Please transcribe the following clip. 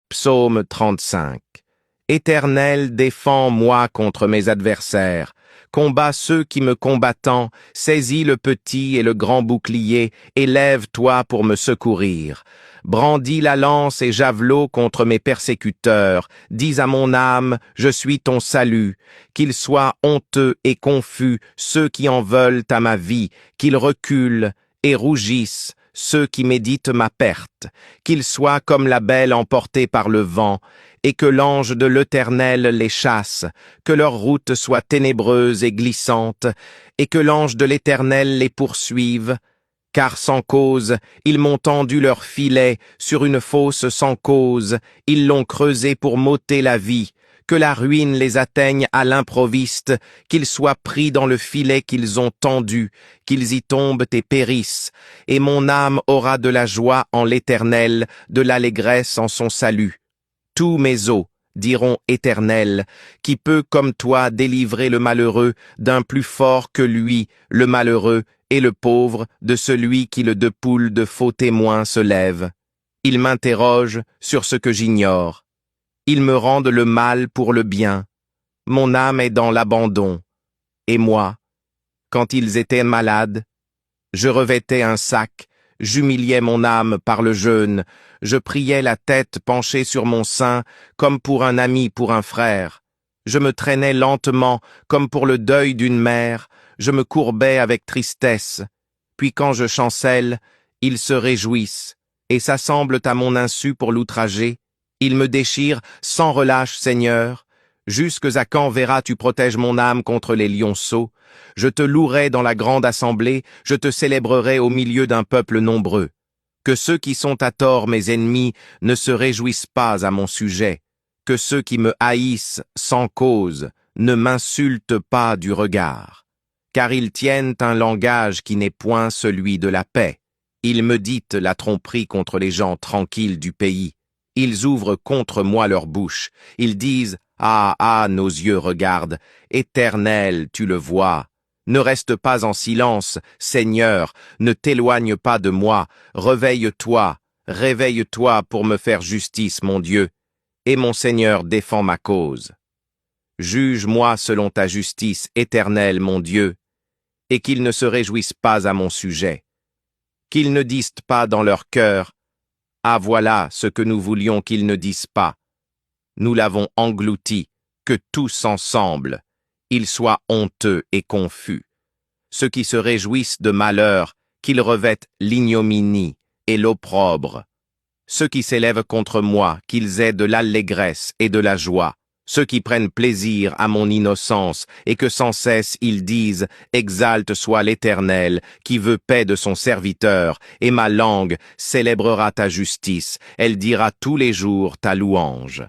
Psaume 35. Éternel, défends-moi contre mes adversaires. Combat ceux qui me combattent, saisis le petit et le grand bouclier, et lève-toi pour me secourir. Brandis la lance et javelot contre mes persécuteurs. Dis à mon âme, je suis ton salut. Qu'ils soient honteux et confus ceux qui en veulent à ma vie, qu'ils reculent et rougissent ceux qui méditent ma perte, qu'ils soient comme la belle emportée par le vent, et que l'ange de l'Éternel les chasse, que leur route soit ténébreuse et glissante, et que l'ange de l'Éternel les poursuive, car sans cause, ils m'ont tendu leur filet, sur une fosse sans cause, ils l'ont creusé pour m'ôter la vie, que la ruine les atteigne à l'improviste, qu'ils soient pris dans le filet qu'ils ont tendu, qu'ils y tombent et périssent, et mon âme aura de la joie en l'Éternel, de l'allégresse en son salut. Tous mes os diront Éternel, qui peut comme toi délivrer le malheureux d'un plus fort que lui, le malheureux et le pauvre de celui qui le dépoule de faux témoins se lève. Ils m'interrogent sur ce que j'ignore. Ils me rendent le mal pour le bien. Mon âme est dans l'abandon. Et moi, quand ils étaient malades, je revêtais un sac, j'humiliais mon âme par le jeûne, je priais la tête penchée sur mon sein, comme pour un ami, pour un frère. Je me traînais lentement, comme pour le deuil d'une mère, je me courbais avec tristesse. Puis quand je chancelle, ils se réjouissent, et s'assemblent à mon insu pour l'outrager. Ils me déchirent sans relâche, Seigneur. Jusques à quand verras-tu protèges mon âme contre les lionceaux? Je te louerai dans la grande assemblée, je te célébrerai au milieu d'un peuple nombreux. Que ceux qui sont à tort mes ennemis ne se réjouissent pas à mon sujet. Que ceux qui me haïssent sans cause ne m'insultent pas du regard. Car ils tiennent un langage qui n'est point celui de la paix. Ils méditent la tromperie contre les gens tranquilles du pays. Ils ouvrent contre moi leur bouche. Ils disent, « Ah, nos yeux regardent. Éternel, tu le vois. Ne reste pas en silence, Seigneur, ne t'éloigne pas de moi. Réveille-toi, réveille-toi pour me faire justice, mon Dieu. Et mon Seigneur défend ma cause. Juge-moi selon ta justice, Éternel, mon Dieu, et qu'ils ne se réjouissent pas à mon sujet. Qu'ils ne disent pas dans leur cœur, « Ah, voilà ce que nous voulions qu'ils ne disent pas. Nous l'avons englouti, que tous ensemble, ils soient honteux et confus. Ceux qui se réjouissent de malheur, qu'ils revêtent l'ignominie et l'opprobre. Ceux qui s'élèvent contre moi, qu'ils aient de l'allégresse et de la joie. Ceux qui prennent plaisir à mon innocence et que sans cesse ils disent « Exalte soit l'Éternel, qui veut paix de son serviteur, et ma langue célébrera ta justice, elle dira tous les jours ta louange. »